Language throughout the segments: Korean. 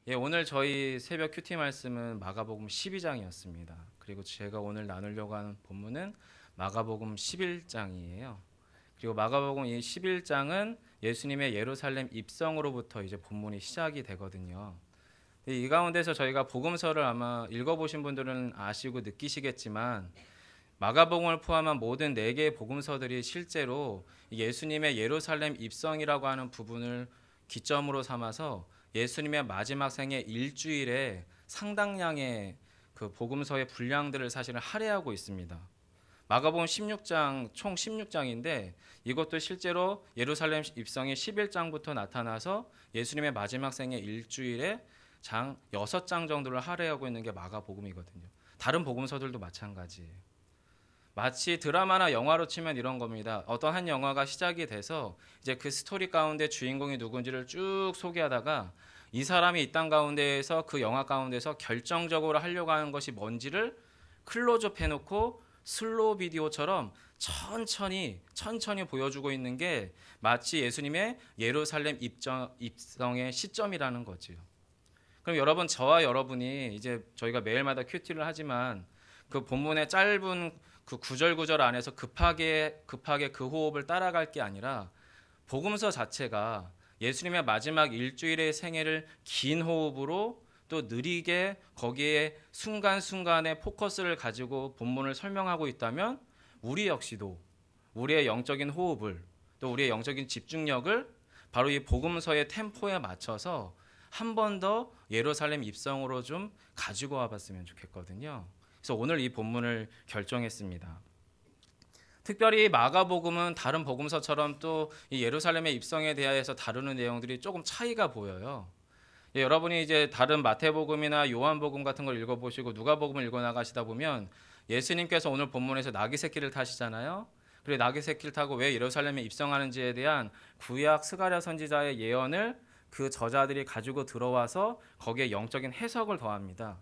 예, 오늘 저희 새벽 큐티 말씀은 마가복음 12장이었습니다. 그리고 제가 오늘 나누려고 하는 본문은 마가복음 11장이에요. 그리고 마가복음 이 11장은 예수님의 예루살렘 입성으로부터 이제 본문이 시작이 되거든요. 이 가운데서 저희가 복음서를 아마 읽어보신 분들은 아시고 느끼시겠지만 마가복음을 포함한 모든 네 개의 복음서들이 실제로 예수님의 예루살렘 입성이라고 하는 부분을 기점으로 삼아서 예수님의 마지막 생애 일주일에 상당량의 그 복음서의 분량들을 사실은 할애하고 있습니다. 마가복음 16장 총 16장인데 이것도 실제로 예루살렘 입성이 11장부터 나타나서 예수님의 마지막 생애 일주일에 장 6장 정도를 할애하고 있는 게 마가복음이거든요. 다른 복음서들도 마찬가지예요. 마치 드라마나 영화로 치면 이런 겁니다. 어떤 한 영화가 시작이 돼서 이제 그 스토리 가운데 주인공이 누군지를 쭉 소개하다가 이 사람이 이 땅 가운데에서 그 영화 가운데서 결정적으로 하려고 하는 것이 뭔지를 클로즈업 해놓고 슬로우 비디오처럼 천천히 보여주고 있는 게 마치 예수님의 예루살렘 입성의 시점이라는 거지요. 그럼 여러분, 저와 여러분이 이제 저희가 매일마다 큐티를 하지만 그 본문의 짧은 그 구절 안에서 급하게 그 호흡을 따라갈 게 아니라 복음서 자체가 예수님의 마지막 일주일의 생애를 긴 호흡으로 또 느리게 거기에 순간순간의 포커스를 가지고 본문을 설명하고 있다면 우리 역시도 우리의 영적인 호흡을 또 우리의 영적인 집중력을 바로 이 복음서의 템포에 맞춰서 한 번 더 예루살렘 입성으로 좀 가지고 와봤으면 좋겠거든요. 그래서 오늘 이 본문을 결정했습니다. 특별히 마가복음은 다른 복음서처럼 또 이 예루살렘의 입성에 대해서 다루는 내용들이 조금 차이가 보여요. 예, 여러분이 이제 다른 마태복음이나 요한복음 같은 걸 읽어보시고 누가복음을 읽어 나가시다 보면 예수님께서 오늘 본문에서 나귀 새끼를 타시잖아요. 그리고 나귀 새끼를 타고 왜 예루살렘에 입성하는지에 대한 구약 스가랴 선지자의 예언을 그 저자들이 가지고 들어와서 거기에 영적인 해석을 더합니다.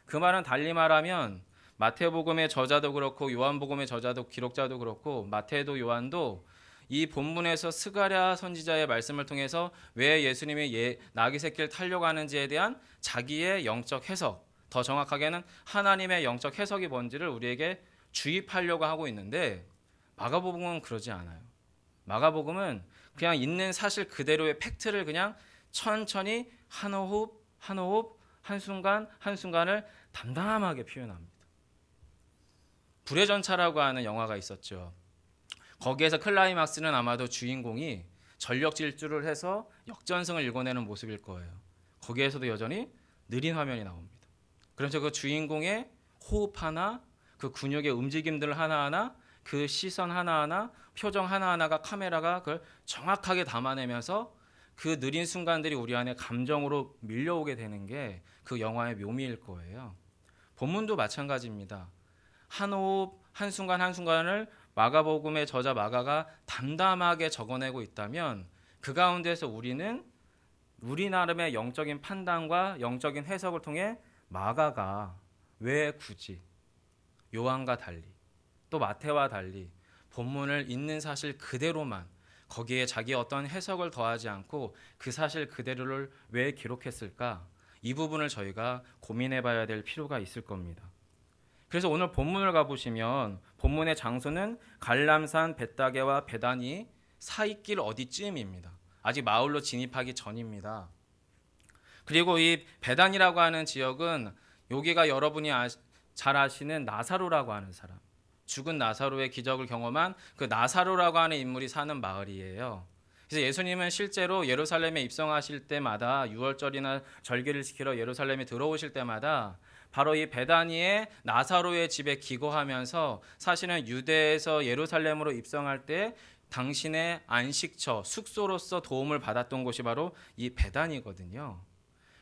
그 말은 달리 말하면 마태복음의 저자도 그렇고 요한복음의 저자도 기록자도 그렇고 마태도 요한도 이 본문에서 스가랴 선지자의 말씀을 통해서 왜 예수님이 나귀 새끼를 타려고 하는지에 대한 자기의 영적 해석, 더 정확하게는 하나님의 영적 해석이 뭔지를 우리에게 주입하려고 하고 있는데 마가복음은 그러지 않아요. 마가복음은 그냥 있는 사실 그대로의 팩트를 그냥 천천히 한 호흡 한 호흡 한순간 한순간을 담담하게 표현합니다. 불의 전차라고 하는 영화가 있었죠. 거기에서 클라이막스는 아마도 주인공이 전력 질주를 해서 역전승을 일궈내는 모습일 거예요. 거기에서도 여전히 느린 화면이 나옵니다. 그래서 그 주인공의 호흡 하나, 그 근육의 움직임들 하나하나, 그 시선 하나하나, 표정 하나하나가 카메라가 그걸 정확하게 담아내면서 그 느린 순간들이 우리 안에 감정으로 밀려오게 되는 게 그 영화의 묘미일 거예요. 본문도 마찬가지입니다. 한 호흡, 한순간 한순간을 마가복음의 저자 마가가 담담하게 적어내고 있다면 그 가운데서 우리는 우리 나름의 영적인 판단과 영적인 해석을 통해 마가가 왜 굳이 요한과 달리 또 마태와 달리 본문을 있는 사실 그대로만 거기에 자기의 어떤 해석을 더하지 않고 그 사실 그대로를 왜 기록했을까? 이 부분을 저희가 고민해 봐야 될 필요가 있을 겁니다. 그래서 오늘 본문을 가보시면 본문의 장소는 갈람산 벳다게와 베다니 사이길 어디쯤입니다. 아직 마을로 진입하기 전입니다. 그리고 이 베단이라고 하는 지역은 여기가 여러분이 잘 아시는 나사로라고 하는 사람, 죽은 나사로의 기적을 경험한 그 나사로라고 하는 인물이 사는 마을이에요. 그래서 예수님은 실제로 예루살렘에 입성하실 때마다 유월절이나 절기를 지키러 예루살렘에 들어오실 때마다 바로 이 베다니의 나사로의 집에 기거하면서 사실은 유대에서 예루살렘으로 입성할 때 당신의 안식처, 숙소로서 도움을 받았던 곳이 바로 이 베다니거든요.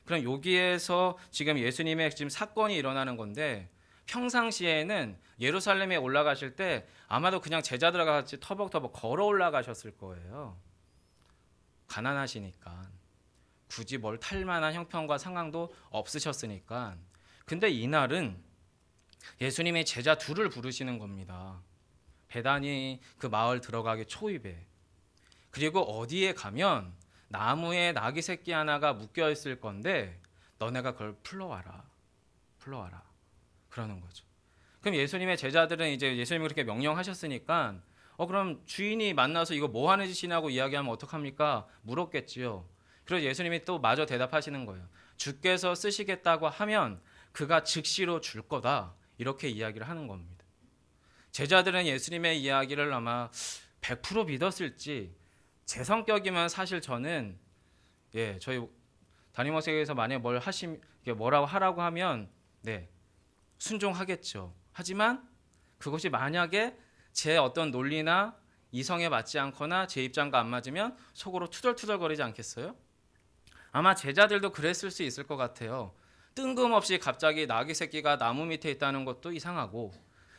그럼 여기에서 지금 예수님의 지금 사건이 일어나는 건데 평상시에는 예루살렘에 올라가실 때 아마도 그냥 제자들과 같이 터벅터벅 걸어 올라가셨을 거예요. 가난하시니까 굳이 뭘 탈 만한 형편과 상황도 없으셨으니까. 근데 이날은 예수님이 제자 둘을 부르시는 겁니다. 베다니 그 마을 들어가기 초입에. 그리고 어디에 가면 나무에 나귀 새끼 하나가 묶여 있을 건데 너네가 그걸 풀러와라. 그러는 거죠. 그럼 예수님의 제자들은 이제 예수님이 그렇게 명령하셨으니까 그럼 주인이 만나서 이거 뭐 하는 짓이냐고 이야기하면 어떡합니까? 물었겠지요. 그래서 예수님이 또 마저 대답하시는 거예요. 주께서 쓰시겠다고 하면 그가 즉시로 줄 거다. 이렇게 이야기를 하는 겁니다. 제자들은 예수님의 이야기를 아마 100% 믿었을지 제 성격이면 사실 저는 저희 담임 목사께서 만약에 뭐라고 하라고 하면 순종하겠죠. 하지만 그것이 만약에 제 어떤 논리나 이성에 맞지 않거나 제 입장과 안 맞으면 속으로 투덜투덜거리지 않겠어요? 아마 제자들도 그랬을 수 있을 것 같아요. 뜬금없이 갑자기 나귀 새끼가 나무 밑에 있다는 것도 이상하고,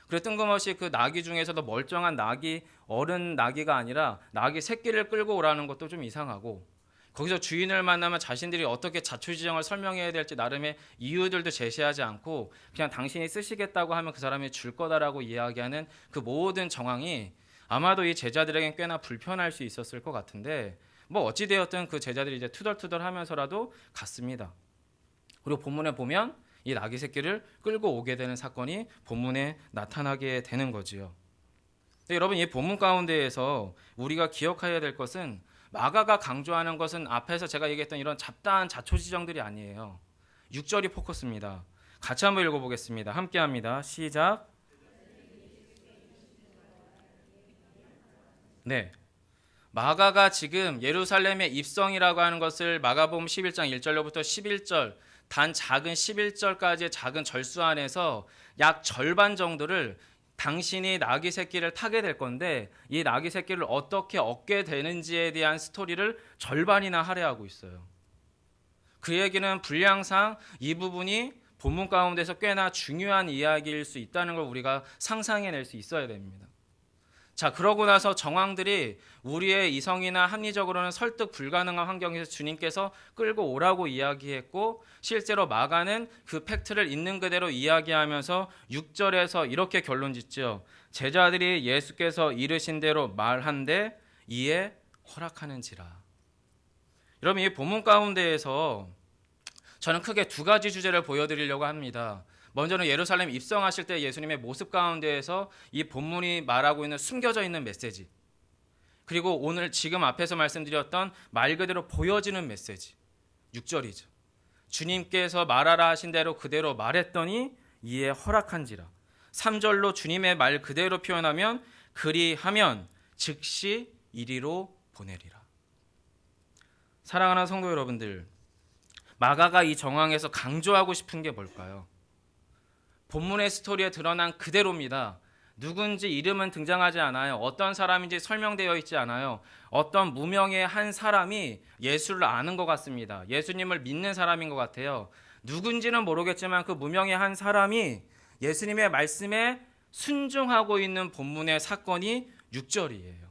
그래 뜬금없이 그 나귀 중에서도 멀쩡한 나귀, 어른 나귀가 아니라 나귀 새끼를 끌고 오라는 것도 좀 이상하고, 거기서 주인을 만나면 자신들이 어떻게 자초지정을 설명해야 될지 나름의 이유들도 제시하지 않고 그냥 당신이 쓰시겠다고 하면 그 사람이 줄 거다라고 이야기하는 그 모든 정황이 아마도 이 제자들에겐 꽤나 불편할 수 있었을 것 같은데, 뭐 어찌되었든 그 제자들이 이제 투덜투덜 하면서라도 갔습니다. 그리고 본문에 보면 이 나귀 새끼를 끌고 오게 되는 사건이 본문에 나타나게 되는 거지요. 여러분, 이 본문 가운데에서 우리가 기억해야 될 것은 마가가 강조하는 것은 앞에서 제가 얘기했던 이런 잡다한 자초지정들이 아니에요. 6절이 포커스입니다. 같이 한번 읽어보겠습니다. 함께합니다. 시작. 네, 마가가 지금 예루살렘의 입성이라고 하는 것을 마가복음 11장 1절로부터 11절 단 작은 11절까지의 작은 절수 안에서 약 절반 정도를 당신이 나귀 새끼를 타게 될 건데 이 나귀 새끼를 어떻게 얻게 되는지에 대한 스토리를 절반이나 할애하고 있어요. 그 얘기는 분량상 이 부분이 본문 가운데서 꽤나 중요한 이야기일 수 있다는 걸 우리가 상상해낼 수 있어야 됩니다. 자, 그러고 나서 정황들이 우리의 이성이나 합리적으로는 설득 불가능한 환경에서 주님께서 끌고 오라고 이야기했고, 실제로 마가는 그 팩트를 있는 그대로 이야기하면서 6절에서 이렇게 결론 짓죠. 제자들이 예수께서 이르신 대로 말한데 이에 허락하는지라. 여러분, 이 본문 가운데에서 저는 크게 두 가지 주제를 보여드리려고 합니다. 먼저는 예루살렘 입성하실 때 예수님의 모습 가운데에서 이 본문이 말하고 있는 숨겨져 있는 메시지, 그리고 오늘 지금 앞에서 말씀드렸던 말 그대로 보여지는 메시지 6절이죠. 주님께서 말하라 하신 대로 그대로 말했더니 이에 허락한지라. 3절로 주님의 말 그대로 표현하면 그리하면 즉시 이리로 보내리라. 사랑하는 성도 여러분들, 마가가 이 정황에서 강조하고 싶은 게 뭘까요? 본문의 스토리에 드러난 그대로입니다. 누군지 이름은 등장하지 않아요. 어떤 사람인지 설명되어 있지 않아요. 어떤 무명의 한 사람이 예수를 아는 것 같습니다. 예수님을 믿는 사람인 것 같아요. 누군지는 모르겠지만 그 무명의 한 사람이 예수님의 말씀에 순종하고 있는 본문의 사건이 6절이에요.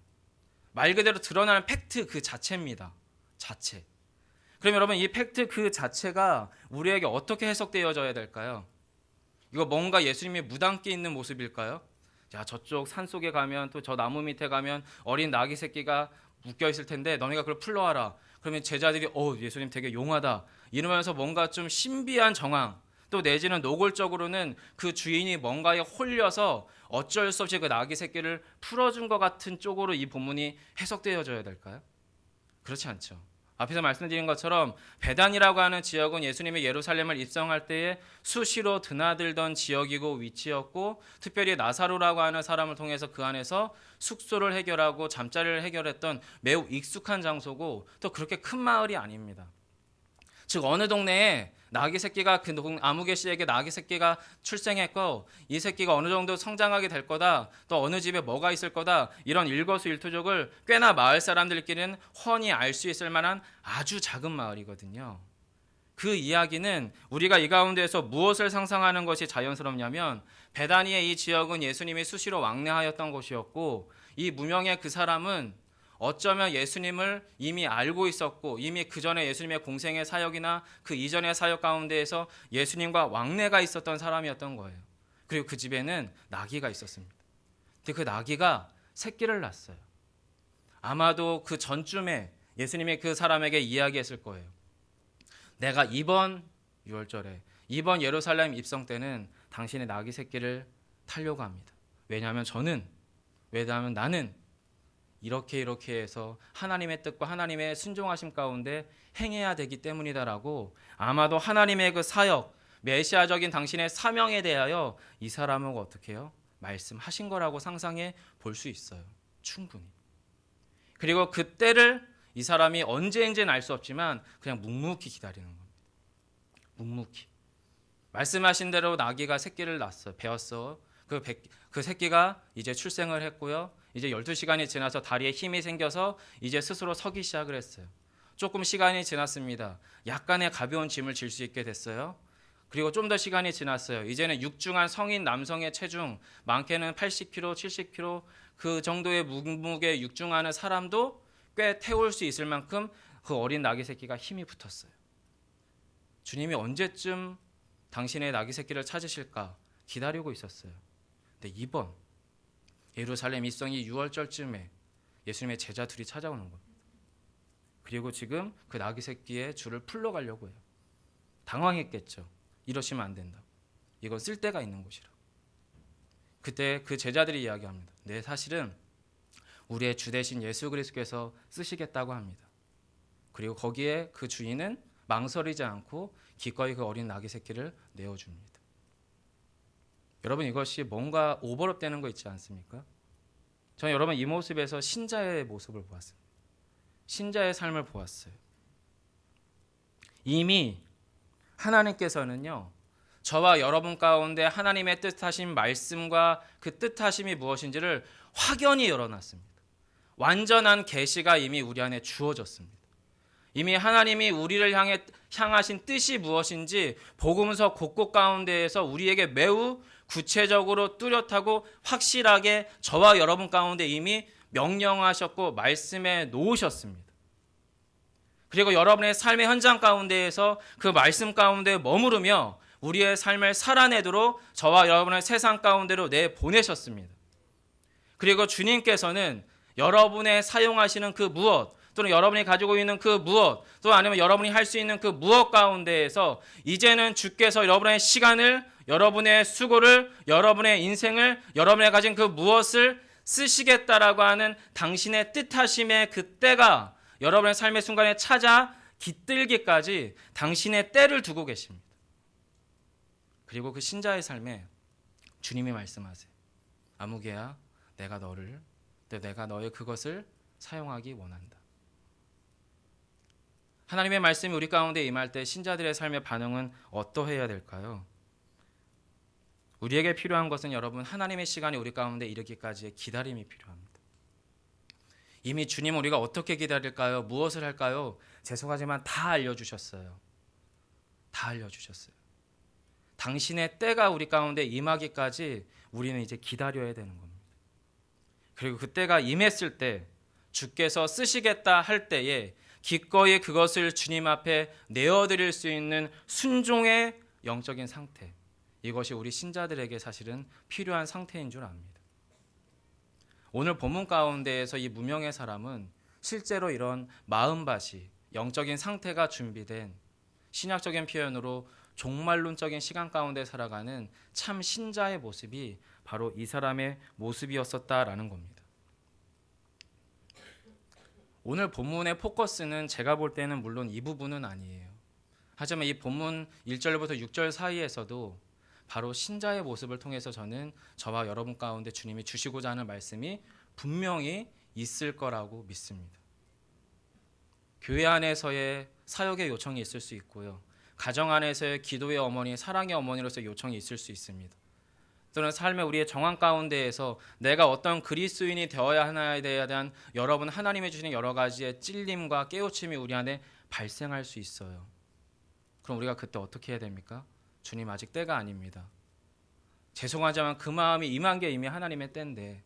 말 그대로 드러나는 팩트 그 자체입니다. 자체. 그럼 여러분, 이 팩트 그 자체가 우리에게 어떻게 해석되어져야 될까요? 이거 뭔가 예수님이 무당기 있는 모습일까요? 자, 저쪽 산속에 가면 또 저 나무 밑에 가면 어린 나귀 새끼가 묶여 있을 텐데 너네가 그걸 풀러와라. 그러면 제자들이 예수님 되게 용하다 이러면서 뭔가 좀 신비한 정황, 또 내지는 노골적으로는 그 주인이 뭔가에 홀려서 어쩔 수 없이 그 나귀 새끼를 풀어준 것 같은 쪽으로 이 본문이 해석되어져야 될까요? 그렇지 않죠. 앞에서 말씀드린 것처럼 베단이라고 하는 지역은 예수님이 예루살렘을 입성할 때에 수시로 드나들던 지역이고 위치였고, 특별히 나사로라고 하는 사람을 통해서 그 안에서 숙소를 해결하고 잠자리를 해결했던 매우 익숙한 장소고, 또 그렇게 큰 마을이 아닙니다. 즉 어느 동네에 나귀 새끼가 그 아무개 씨에게 나귀 새끼가 출생했고 이 새끼가 어느 정도 성장하게 될 거다, 또 어느 집에 뭐가 있을 거다, 이런 일거수일투족을 꽤나 마을 사람들끼리는 훤히 알 수 있을 만한 아주 작은 마을이거든요. 그 이야기는 우리가 이 가운데에서 무엇을 상상하는 것이 자연스럽냐면, 베다니의 이 지역은 예수님이 수시로 왕래하였던 곳이었고, 이 무명의 그 사람은 어쩌면 예수님을 이미 알고 있었고, 이미 그 전에 예수님의 공생의 사역이나 그 이전의 사역 가운데에서 예수님과 왕래가 있었던 사람이었던 거예요. 그리고 그 집에는 나귀가 있었습니다. 근데 그 나귀가 새끼를 낳았어요. 아마도 그 전쯤에 예수님이 그 사람에게 이야기했을 거예요. 내가 이번 6월절에 이번 예루살렘 입성 때는 당신의 나귀 새끼를 타려고 합니다. 왜냐하면 나는 이렇게 해서 하나님의 뜻과 하나님의 순종하심 가운데 행해야 되기 때문이다라고 아마도 하나님의 그 사역, 메시아적인 당신의 사명에 대하여 이 사람은 어떻게 해요? 말씀하신 거라고 상상해 볼 수 있어요. 충분히. 그리고 그때를 이 사람이 언제인지는 알 수 없지만 그냥 묵묵히 기다리는 겁니다. 묵묵히. 말씀하신 대로 나귀가 새끼를 낳았어요. 배웠어. 그 새끼가 이제 출생을 했고요. 이제 12시간이 지나서 다리에 힘이 생겨서 이제 스스로 서기 시작을 했어요. 조금 시간이 지났습니다. 약간의 가벼운 짐을 질 수 있게 됐어요. 그리고 좀 더 시간이 지났어요. 이제는 육중한 성인 남성의 체중, 많게는 80kg, 70kg 그 정도의 무게 육중하는 사람도 꽤 태울 수 있을 만큼 그 어린 나귀 새끼가 힘이 붙었어요. 주님이 언제쯤 당신의 나귀 새끼를 찾으실까 기다리고 있었어요. 근데 이번 예루살렘 입성이 6월절쯤에 예수님의 제자들이 찾아오는 겁니다. 그리고 지금 그 나귀 새끼의 줄을 풀러 가려고 해요. 당황했겠죠. 이러시면 안 된다. 이건 쓸데가 있는 곳이라. 그때 그 제자들이 이야기합니다. 네, 사실은 우리의 주 대신 예수 그리스도께서 쓰시겠다고 합니다. 그리고 거기에 그 주인은 망설이지 않고 기꺼이 그 어린 나귀 새끼를 내어줍니다. 여러분, 이것이 뭔가 오버랩 되는 거 있지 않습니까? 저는 여러분 이 모습에서 신자의 모습을 보았습니다. 신자의 삶을 보았어요. 이미 하나님께서는요, 저와 여러분 가운데 하나님의 뜻하신 말씀과 그 뜻하심이 무엇인지를 확연히 열어놨습니다. 완전한 계시가 이미 우리 안에 주어졌습니다. 이미 하나님이 우리를 향하신 뜻이 무엇인지 복음서 곳곳 가운데에서 우리에게 매우 구체적으로 뚜렷하고 확실하게 저와 여러분 가운데 이미 명령하셨고 말씀해 놓으셨습니다. 그리고 여러분의 삶의 현장 가운데에서 그 말씀 가운데 머무르며 우리의 삶을 살아내도록 저와 여러분의 세상 가운데로 내보내셨습니다. 그리고 주님께서는 여러분의 사용하시는 그 무엇, 또는 여러분이 가지고 있는 그 무엇, 또 아니면 여러분이 할 수 있는 그 무엇 가운데에서 이제는 주께서 여러분의 시간을, 여러분의 수고를, 여러분의 인생을, 여러분이 가진 그 무엇을 쓰시겠다라고 하는 당신의 뜻하심의 그 때가 여러분의 삶의 순간에 찾아 깃들기까지 당신의 때를 두고 계십니다. 그리고 그 신자의 삶에 주님이 말씀하세요. 아무개야, 내가 너의 그것을 사용하기 원한다. 하나님의 말씀이 우리 가운데 임할 때 신자들의 삶의 반응은 어떠해야 될까요? 우리에게 필요한 것은 여러분, 하나님의 시간이 우리 가운데 이르기까지의 기다림이 필요합니다. 이미 주님 우리가 어떻게 기다릴까요? 무엇을 할까요? 죄송하지만 다 알려주셨어요. 다 알려주셨어요. 당신의 때가 우리 가운데 임하기까지 우리는 이제 기다려야 되는 겁니다. 그리고 그 때가 임했을 때 주께서 쓰시겠다 할 때에 기꺼이 그것을 주님 앞에 내어드릴 수 있는 순종의 영적인 상태, 이것이 우리 신자들에게 사실은 필요한 상태인 줄 압니다. 오늘 본문 가운데에서 이 무명의 사람은 실제로 이런 마음밭이, 영적인 상태가 준비된 신약적인 표현으로 종말론적인 시간 가운데 살아가는 참 신자의 모습이 바로 이 사람의 모습이었었다라는 겁니다. 오늘 본문의 포커스는 제가 볼 때는 물론 이 부분은 아니에요. 하지만 이 본문 1절부터 6절 사이에서도 바로 신자의 모습을 통해서 저는 저와 여러분 가운데 주님이 주시고자 하는 말씀이 분명히 있을 거라고 믿습니다. 교회 안에서의 사역의 요청이 있을 수 있고요. 가정 안에서의 기도의 어머니, 사랑의 어머니로서 요청이 있을 수 있습니다. 또는 삶의 우리의 정황 가운데에서 내가 어떤 그리스도인이 되어야 하나에 대한 여러분 하나님이 주시는 여러 가지의 찔림과 깨우침이 우리 안에 발생할 수 있어요. 그럼 우리가 그때 어떻게 해야 됩니까? 주님 아직 때가 아닙니다. 죄송하지만 그 마음이 임한 게 이미 하나님의 때인데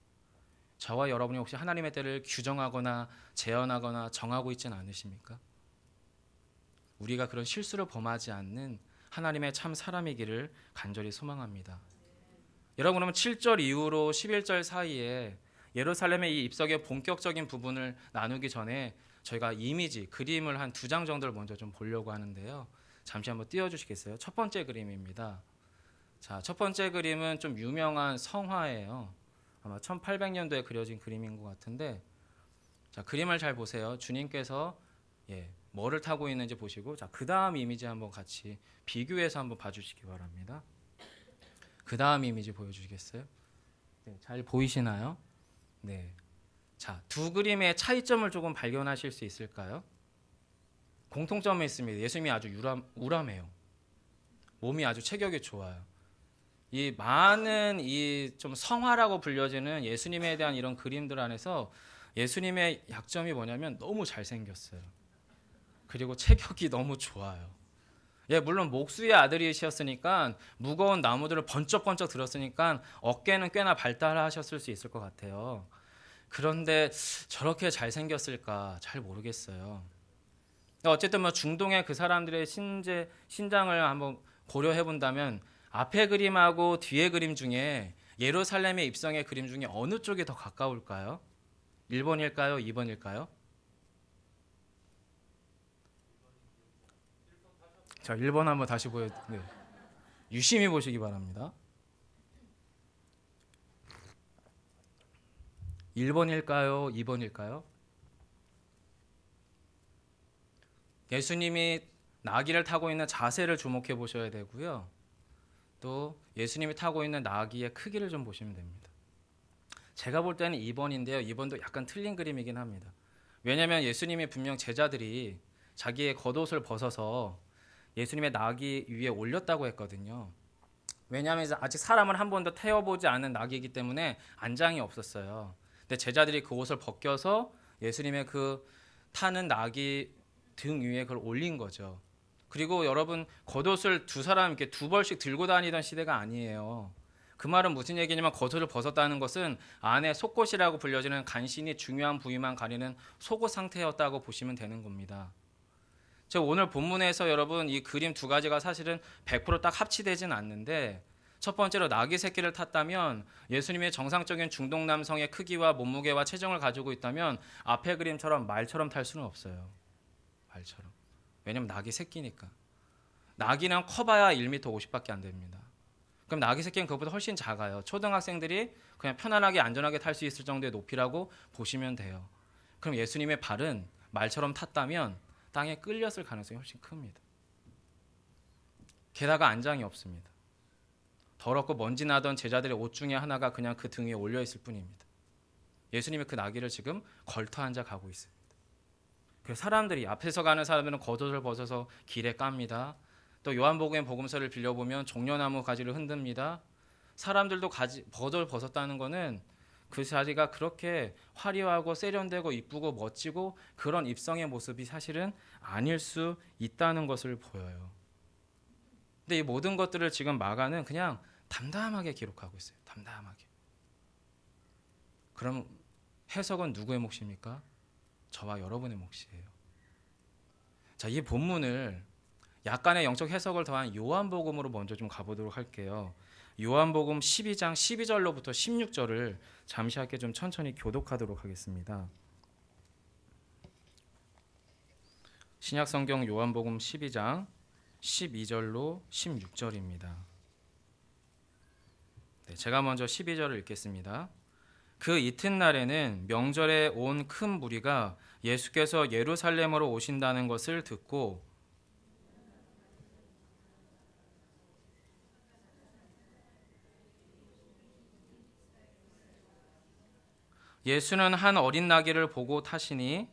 저와 여러분이 혹시 하나님의 때를 규정하거나 제한하거나 정하고 있지는 않으십니까? 우리가 그런 실수를 범하지 않는 하나님의 참 사람이기를 간절히 소망합니다. 여러분, 그러면 7절 이후로 11절 사이에 예루살렘의 이 입성의 본격적인 부분을 나누기 전에 저희가 이미지, 그림을 한 2장 정도를 먼저 좀 보려고 하는데요. 잠시 한번 띄워주시겠어요? 첫 번째 그림입니다. 자, 첫 번째 그림은 좀 유명한 성화예요. 아마 1800년도에 그려진 그림인 것 같은데, 자, 그림을 잘 보세요. 주님께서 뭐를 타고 있는지 보시고, 자, 그 다음 이미지 한번 같이 비교해서 한번 봐주시기 바랍니다. 그 다음 이미지 보여주시겠어요? 네, 잘 보이시나요? 네. 자, 두 그림의 차이점을 조금 발견하실 수 있을까요? 공통점이 있습니다. 예수님이 아주 우람해요. 몸이 아주 체격이 좋아요. 이 많은 이 좀 성화라고 불려지는 예수님에 대한 이런 그림들 안에서 예수님의 약점이 뭐냐면 너무 잘생겼어요. 그리고 체격이 너무 좋아요. 물론 목수의 아들이셨으니까 무거운 나무들을 번쩍번쩍 들었으니까 어깨는 꽤나 발달하셨을 수 있을 것 같아요. 그런데 저렇게 잘생겼을까 잘 모르겠어요. 어쨌든 뭐 중동의 그 사람들의 신장을 한번 고려해 본다면 앞에 그림하고 뒤에 그림 중에 예루살렘의 입성의 그림 중에 어느 쪽이 더 가까울까요? 1번일까요? 2번일까요? 자, 1번 한번 다시 유심히 보시기 바랍니다. 1번일까요? 2번일까요? 예수님이 나귀를 타고 있는 자세를 주목해 보셔야 되고요. 또 예수님이 타고 있는 나귀의 크기를 좀 보시면 됩니다. 제가 볼 때는 2번인데요. 2번도 약간 틀린 그림이긴 합니다. 왜냐하면 예수님이 분명 제자들이 자기의 겉옷을 벗어서 예수님의 나귀 위에 올렸다고 했거든요. 왜냐하면 아직 사람을 한 번도 태워보지 않은 나귀이기 때문에 안장이 없었어요. 근데 제자들이 그 옷을 벗겨서 예수님의 그 타는 나귀 등 위에 그걸 올린 거죠. 그리고 여러분, 겉옷을 두 사람 이렇게 두 벌씩 들고 다니던 시대가 아니에요. 그 말은 무슨 얘기냐면 겉옷을 벗었다는 것은 안에 속옷이라고 불려지는 간신히 중요한 부위만 가리는 속옷 상태였다고 보시면 되는 겁니다. 제가 오늘 본문에서 여러분 이 그림 두 가지가 사실은 100% 딱 합치되진 않는데, 첫 번째로 나귀 새끼를 탔다면 예수님의 정상적인 중동 남성의 크기와 몸무게와 체중을 가지고 있다면 앞에 그림처럼 말처럼 탈 수는 없어요. 말처럼. 왜냐면 나귀 새끼니까. 나귀는 커봐야 1m 50밖에 안 됩니다. 그럼 나귀 새끼는 그것보다 훨씬 작아요. 초등학생들이 그냥 편안하게 안전하게 탈 수 있을 정도의 높이라고 보시면 돼요. 그럼 예수님의 발은 말처럼 탔다면 땅에 끌렸을 가능성이 훨씬 큽니다. 게다가 안장이 없습니다. 더럽고 먼지 나던 제자들의 옷 중에 하나가 그냥 그 등 위에 올려 있을 뿐입니다. 예수님이 그 나귀를 지금 걸터 앉아 가고 있습니다. 그래서 사람들이, 앞에서 가는 사람들은 겉옷을 벗어서 길에 깝니다. 또 요한복음의 복음서를 빌려보면 종려나무 가지를 흔듭니다. 사람들도 겉옷을 벗었다는 것은 그 자리가 그렇게 화려하고 세련되고 이쁘고 멋지고 그런 입성의 모습이 사실은 아닐 수 있다는 것을 보여요. 근데 이 모든 것들을 지금 마가는 그냥 담담하게 기록하고 있어요. 담담하게. 그럼 해석은 누구의 몫입니까? 저와 여러분의 몫이에요. 자, 이 본문을 약간의 영적 해석을 더한 요한복음으로 먼저 좀 가보도록 할게요. 요한복음 12장 12절로부터 16절을 잠시 함께 좀 천천히 교독하도록 하겠습니다. 신약성경 요한복음 12장 12절로 16절입니다. 제가 먼저 12절을 읽겠습니다. 그 이튿날에는 명절에 온 큰 무리가 예수께서 예루살렘으로 오신다는 것을 듣고 예수는 한 어린 나귀를 보고 타시니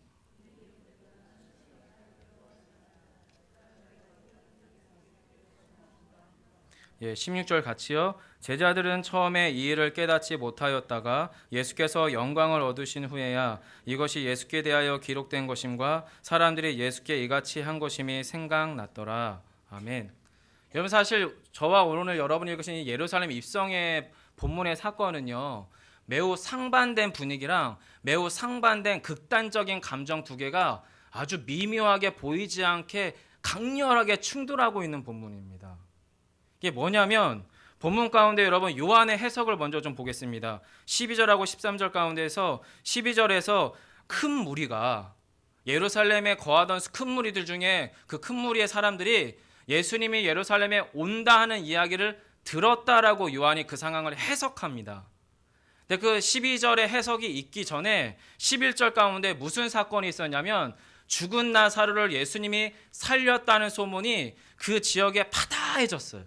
16절 같이요. 제자들은 처음에 이 일을 깨닫지 못하였다가 예수께서 영광을 얻으신 후에야 이것이 예수께 대하여 기록된 것임과 사람들이 예수께 이같이 한 것임이 생각났더라. 아멘. 여러분, 사실 저와 오늘 여러분이 읽으신 이 예루살렘 입성의 본문의 사건은요, 매우 상반된 분위기랑 매우 상반된 극단적인 감정 두 개가 아주 미묘하게 보이지 않게 강렬하게 충돌하고 있는 본문입니다. 이게 뭐냐면 본문 가운데 여러분 요한의 해석을 먼저 좀 보겠습니다. 12절하고 13절 가운데에서 12절에서 큰 무리가 예루살렘에 거하던 큰 무리들 중에 그 큰 무리의 사람들이 예수님이 예루살렘에 온다 하는 이야기를 들었다라고 요한이 그 상황을 해석합니다. 근데 그 12절의 해석이 있기 전에 11절 가운데 무슨 사건이 있었냐면 죽은 나사로를 예수님이 살렸다는 소문이 그 지역에 파다해졌어요.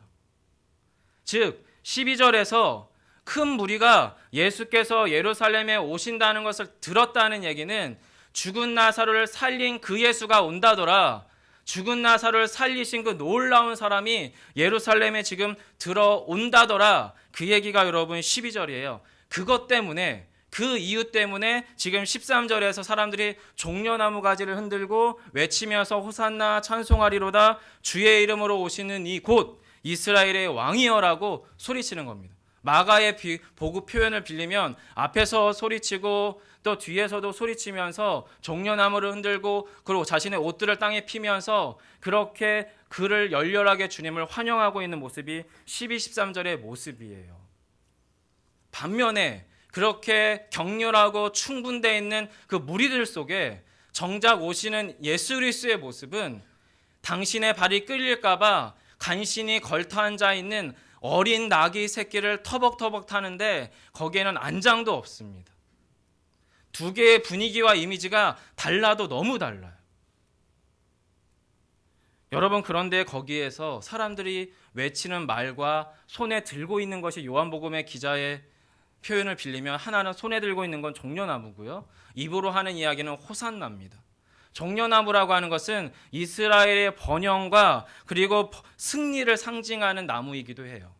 즉 12절에서 큰 무리가 예수께서 예루살렘에 오신다는 것을 들었다는 얘기는 죽은 나사로를 살린 그 예수가 온다더라. 죽은 나사로를 살리신 그 놀라운 사람이 예루살렘에 지금 들어온다더라. 그 얘기가 여러분 12절이에요. 그것 때문에, 그 이유 때문에 지금 13절에서 사람들이 종려나무 가지를 흔들고 외치면서 호산나 찬송하리로다 주의 이름으로 오시는 이 곧 이스라엘의 왕이여라고 소리치는 겁니다. 마가의 보급 표현을 빌리면 앞에서 소리치고 또 뒤에서도 소리치면서 종려나무를 흔들고 그리고 자신의 옷들을 땅에 피면서 그렇게 그를 열렬하게 주님을 환영하고 있는 모습이 12, 13절의 모습이에요. 반면에 그렇게 격렬하고 충분되어 있는 그 무리들 속에 정작 오시는 예수 그리스도의 모습은 당신의 발이 끌릴까 봐 간신히 걸터 앉아 있는 어린 나귀 새끼를 터벅터벅 타는데 거기에는 안장도 없습니다. 두 개의 분위기와 이미지가 달라도 너무 달라요. 여러분, 그런데 거기에서 사람들이 외치는 말과 손에 들고 있는 것이 요한복음의 기자의 표현을 빌리면 하나는 손에 들고 있는 건 종려나무고요. 입으로 하는 이야기는 호산나입니다. 종려나무라고 하는 것은 이스라엘의 번영과 그리고 승리를 상징하는 나무이기도 해요.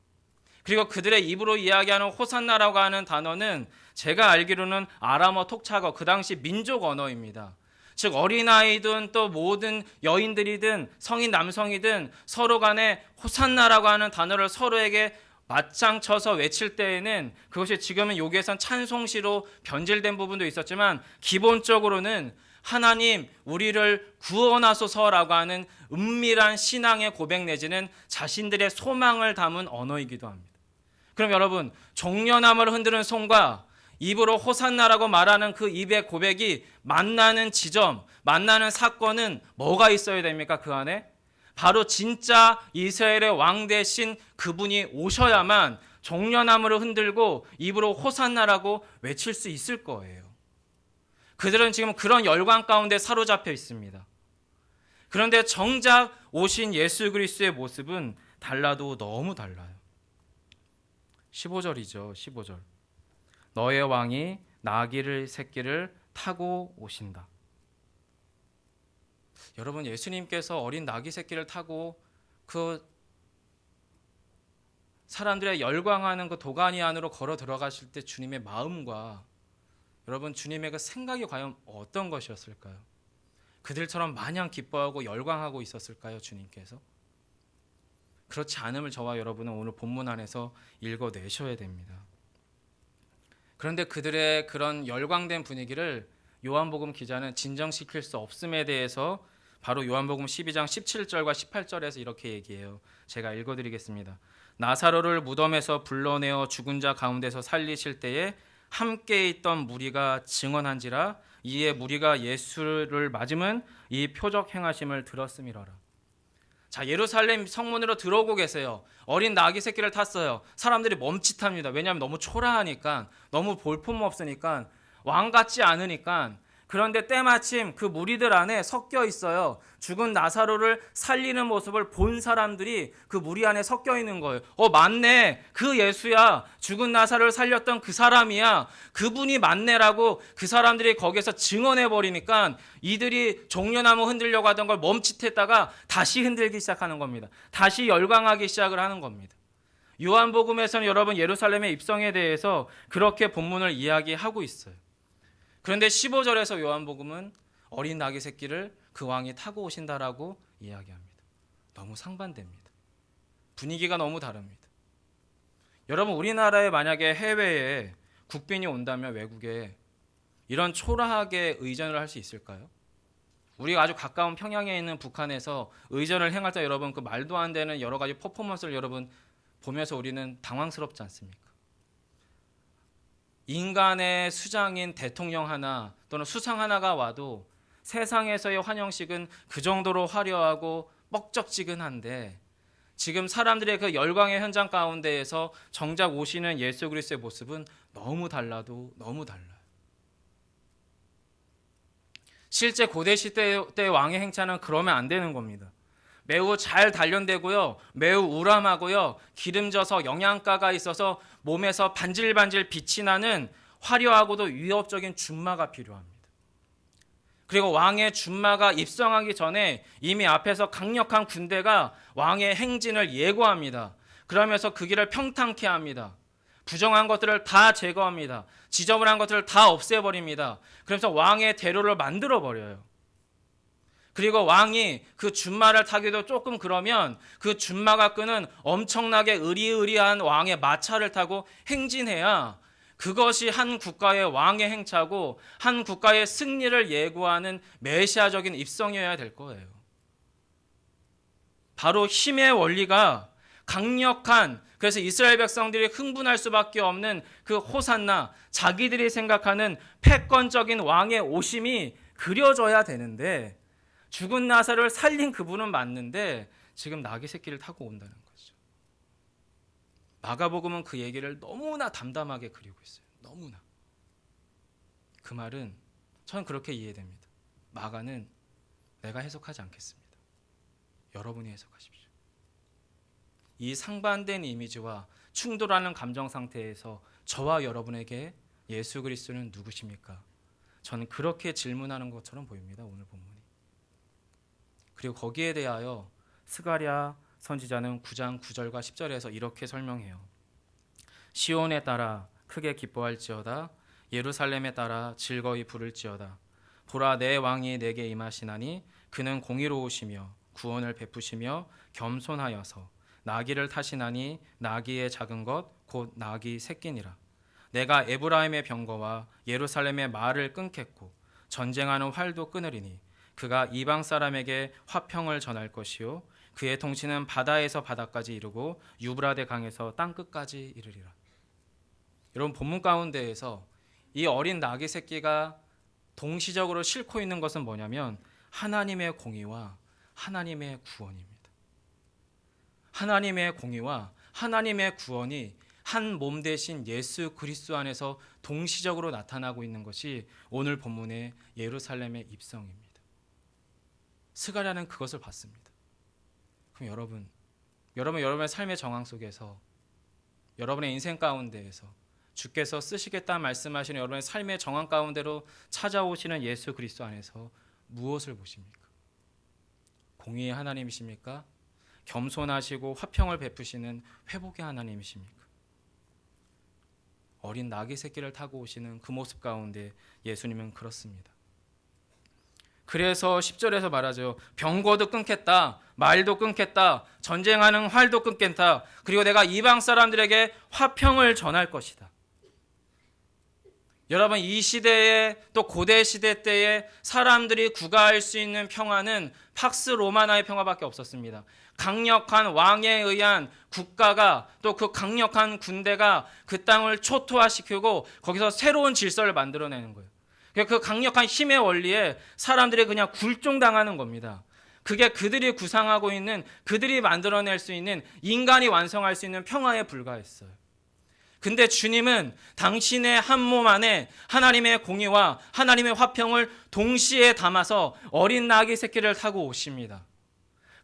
그리고 그들의 입으로 이야기하는 호산나라고 하는 단어는 제가 알기로는 아람어 톡차거, 그 당시 민족 언어입니다. 즉 어린아이든 또 모든 여인들이든 성인 남성이든 서로 간에 호산나라고 하는 단어를 서로에게 맞짱 쳐서 외칠 때에는 그것이 지금은 여기에선 찬송시로 변질된 부분도 있었지만 기본적으로는 하나님 우리를 구원하소서라고 하는 은밀한 신앙의 고백 내지는 자신들의 소망을 담은 언어이기도 합니다. 그럼 여러분, 종려나무를 흔드는 손과 입으로 호산나라고 말하는 그 입의 고백이 만나는 지점, 만나는 사건은 뭐가 있어야 됩니까? 그 안에? 바로 진짜 이스라엘의 왕 대신 그분이 오셔야만 종려나무를 흔들고 입으로 호산나라고 외칠 수 있을 거예요. 그들은 지금 그런 열광 가운데 사로잡혀 있습니다. 그런데 정작 오신 예수 그리스도의 모습은 달라도 너무 달라요. 15절이죠. 15절. 너의 왕이 나귀를 새끼를 타고 오신다. 여러분, 예수님께서 어린 나귀 새끼를 타고 그 사람들의 열광하는 그 도가니 안으로 걸어 들어가실 때 주님의 마음과 여러분 주님의 그 생각이 과연 어떤 것이었을까요? 그들처럼 마냥 기뻐하고 열광하고 있었을까요? 주님께서? 그렇지 않음을 저와 여러분은 오늘 본문 안에서 읽어내셔야 됩니다. 그런데 그들의 그런 열광된 분위기를 요한복음 기자는 진정시킬 수 없음에 대해서 바로 요한복음 12장 17절과 18절에서 이렇게 얘기해요. 제가 읽어드리겠습니다. 나사로를 무덤에서 불러내어 죽은 자 가운데서 살리실 때에 함께 있던 무리가 증언한지라 이에 무리가 예수를 맞으면 이 표적 행하심을 들었음이로라. 자, 예루살렘 성문으로 들어오고 계세요. 어린 나귀 새끼를 탔어요. 사람들이 멈칫합니다. 왜냐하면 너무 초라하니까, 너무 볼품 없으니까, 왕 같지 않으니까. 그런데 때마침 그 무리들 안에 섞여 있어요. 죽은 나사로를 살리는 모습을 본 사람들이 그 무리 안에 섞여 있는 거예요. 맞네. 그 예수야. 죽은 나사로를 살렸던 그 사람이야. 그분이 맞네라고 그 사람들이 거기서 증언해 버리니까 이들이 종려나무 흔들려고 하던 걸 멈칫했다가 다시 흔들기 시작하는 겁니다. 다시 열광하기 시작을 하는 겁니다. 요한복음에서는 여러분 예루살렘의 입성에 대해서 그렇게 본문을 이야기하고 있어요. 그런데 15절에서 요한복음은 어린 나귀 새끼를 그 왕이 타고 오신다라고 이야기합니다. 너무 상반됩니다. 분위기가 너무 다릅니다. 여러분, 우리나라에 만약에 해외에 국빈이 온다면 외국에 이런 초라하게 의전을 할 수 있을까요? 우리가 아주 가까운 평양에 있는 북한에서 의전을 행할 때 여러분 그 말도 안 되는 여러 가지 퍼포먼스를 여러분 보면서 우리는 당황스럽지 않습니까? 인간의 수장인 대통령 하나 또는 수상 하나가 와도 세상에서의 환영식은 그 정도로 화려하고 뻑적지근한데 지금 사람들의 그 열광의 현장 가운데에서 정작 오시는 예수 그리스도의 모습은 너무 달라도 너무 달라요. 실제 고대 시대 때 왕의 행차는 그러면 안 되는 겁니다. 매우 잘 단련되고요, 매우 우람하고요, 기름져서 영양가가 있어서 몸에서 반질반질 빛이 나는 화려하고도 위협적인 준마가 필요합니다. 그리고 왕의 준마가 입성하기 전에 이미 앞에서 강력한 군대가 왕의 행진을 예고합니다. 그러면서 그 길을 평탄케 합니다. 부정한 것들을 다 제거합니다. 지저분한 것들을 다 없애버립니다. 그러면서 왕의 대로를 만들어버려요. 그리고 왕이 그 준마를 타기도 조금 그러면 그 준마가 끄는 엄청나게 의리의리한 왕의 마차를 타고 행진해야 그것이 한 국가의 왕의 행차고 한 국가의 승리를 예고하는 메시아적인 입성이어야 될 거예요. 바로 힘의 원리가 강력한, 그래서 이스라엘 백성들이 흥분할 수밖에 없는 그 호산나, 자기들이 생각하는 패권적인 왕의 오심이 그려져야 되는데 죽은 나사를 살린 그분은 맞는데 지금 나귀 새끼를 타고 온다는 거죠. 마가복음은 그 얘기를 너무나 담담하게 그리고 있어요. 너무나. 그 말은 저는 그렇게 이해됩니다. 마가는 내가 해석하지 않겠습니다. 여러분이 해석하십시오. 이 상반된 이미지와 충돌하는 감정 상태에서 저와 여러분에게 예수 그리스도는 누구십니까? 저는 그렇게 질문하는 것처럼 보입니다. 오늘 본문이. 그리고 거기에 대하여 스가랴 선지자는 9장 9절과 10절에서 이렇게 설명해요. 시온에 따라 크게 기뻐할지어다. 예루살렘에 따라 즐거이 부를지어다. 보라, 내 왕이 내게 임하시나니 그는 공의로우시며 구원을 베푸시며 겸손하여서 나귀를 타시나니 나귀의 작은 것 곧 나귀 새끼니라. 내가 에브라임의 병거와 예루살렘의 말을 끊겠고 전쟁하는 활도 끊으리니 그가 이방 사람에게 화평을 전할 것이요 그의 통치는 바다에서 바다까지 이르고 유브라데 강에서 땅 끝까지 이르리라. 여러분, 본문 가운데에서 이 어린 나귀 새끼가 동시적으로 싣고 있는 것은 뭐냐면 하나님의 공의와 하나님의 구원입니다. 하나님의 공의와 하나님의 구원이 한 몸 대신 예수 그리스도 안에서 동시적으로 나타나고 있는 것이 오늘 본문의 예루살렘의 입성입니다. 스가랴는 그것을 봤습니다. 그럼 여러분의 삶의 정황 속에서, 여러분의 인생 가운데에서 주께서 쓰시겠다 말씀하시는 여러분의 삶의 정황 가운데로 찾아오시는 예수 그리스도 안에서 무엇을 보십니까? 공의의 하나님이십니까? 겸손하시고 화평을 베푸시는 회복의 하나님이십니까? 어린 나귀 새끼를 타고 오시는 그 모습 가운데 예수님은 그렇습니다. 그래서 10절에서 말하죠. 병거도 끊겠다, 말도 끊겠다, 전쟁하는 활도 끊겠다. 그리고 내가 이방 사람들에게 화평을 전할 것이다. 여러분, 이 시대에 또 고대 시대 때에 사람들이 구가할 수 있는 평화는 팍스 로마나의 평화밖에 없었습니다. 강력한 왕에 의한 국가가 또 그 강력한 군대가 그 땅을 초토화시키고 거기서 새로운 질서를 만들어내는 거예요. 그 강력한 힘의 원리에 사람들이 그냥 굴종당하는 겁니다. 그게 그들이 구상하고 있는, 그들이 만들어낼 수 있는, 인간이 완성할 수 있는 평화에 불과했어요. 근데 주님은 당신의 한 몸 안에 하나님의 공의와 하나님의 화평을 동시에 담아서 어린 나귀 새끼를 타고 오십니다.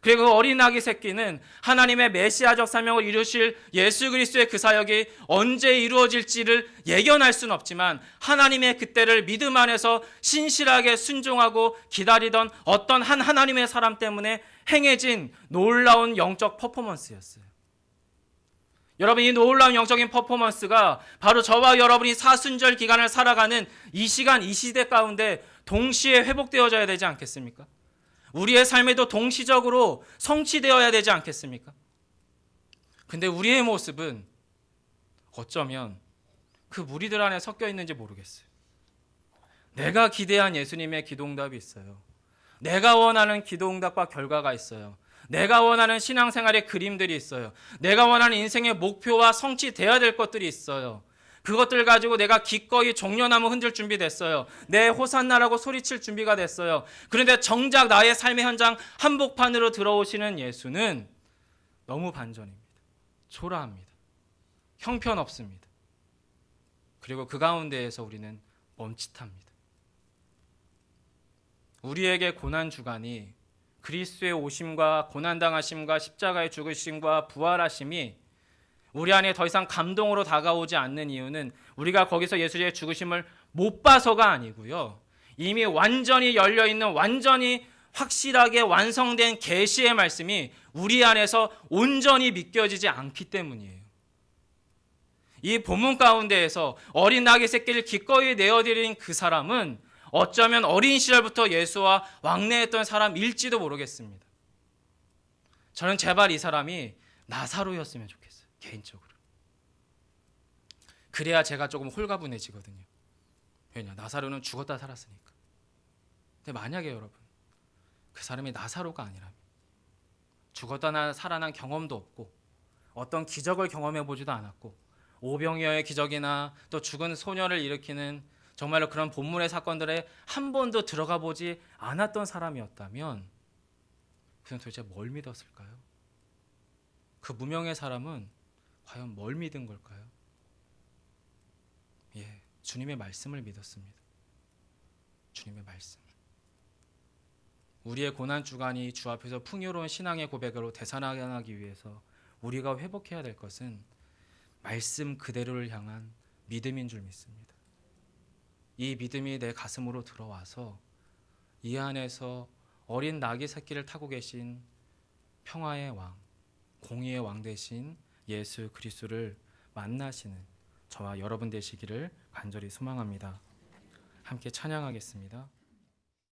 그리고 그 어린 나귀 새끼는 하나님의 메시아적 사명을 이루실 예수 그리스도의 그 사역이 언제 이루어질지를 예견할 수는 없지만 하나님의 그때를 믿음 안에서 신실하게 순종하고 기다리던 어떤 한 하나님의 사람 때문에 행해진 놀라운 영적 퍼포먼스였어요. 여러분, 이 놀라운 영적인 퍼포먼스가 바로 저와 여러분이 사순절 기간을 살아가는 이 시간, 이 시대 가운데 동시에 회복되어져야 되지 않겠습니까? 우리의 삶에도 동시적으로 성취되어야 되지 않겠습니까? 근데 우리의 모습은 어쩌면 그 무리들 안에 섞여 있는지 모르겠어요. 내가 기대한 예수님의 기도응답이 있어요. 내가 원하는 기도응답과 결과가 있어요. 내가 원하는 신앙생활의 그림들이 있어요. 내가 원하는 인생의 목표와 성취되어야 될 것들이 있어요. 그것들 가지고 내가 기꺼이 종려나무 흔들 준비됐어요. 내 호산나라고 소리칠 준비가 됐어요. 그런데 정작 나의 삶의 현장 한복판으로 들어오시는 예수는 너무 반전입니다. 초라합니다. 형편없습니다. 그리고 그 가운데에서 우리는 멈칫합니다. 우리에게 고난주간이 그리스도의 오심과 고난당하심과 십자가의 죽으심과 부활하심이 우리 안에 더 이상 감동으로 다가오지 않는 이유는 우리가 거기서 예수의 죽으심을 못 봐서가 아니고요. 이미 완전히 열려있는 완전히 확실하게 완성된 계시의 말씀이 우리 안에서 온전히 믿겨지지 않기 때문이에요. 이 본문 가운데에서 어린 나귀 새끼를 기꺼이 내어드린 그 사람은 어쩌면 어린 시절부터 예수와 왕래했던 사람일지도 모르겠습니다. 저는 제발 이 사람이 나사로였으면 좋겠어요. 개인적으로. 그래야 제가 조금 홀가분해지거든요. 왜냐? 나사로는 죽었다 살았으니까. 근데 만약에 여러분 그 사람이 나사로가 아니라면 죽었다 살아난 경험도 없고 어떤 기적을 경험해 보지도 않았고 오병이어의 기적이나 또 죽은 소녀를 일으키는 정말로 그런 본문의 사건들에 한 번도 들어가 보지 않았던 사람이었다면 그는 도대체 뭘 믿었을까요? 그 무명의 사람은 과연 뭘 믿은 걸까요? 주님의 말씀을 믿었습니다. 주님의 말씀. 우리의 고난주간이 주 앞에서 풍요로운 신앙의 고백으로 되살아나기 위해서 우리가 회복해야 될 것은 말씀 그대로를 향한 믿음인 줄 믿습니다. 이 믿음이 내 가슴으로 들어와서 이 안에서 어린 나귀 새끼를 타고 계신 평화의 왕, 공의의 왕 되신 예수 그리스도를 만나시는 저와 여러분 되시기를 간절히 소망합니다. 함께 찬양하겠습니다.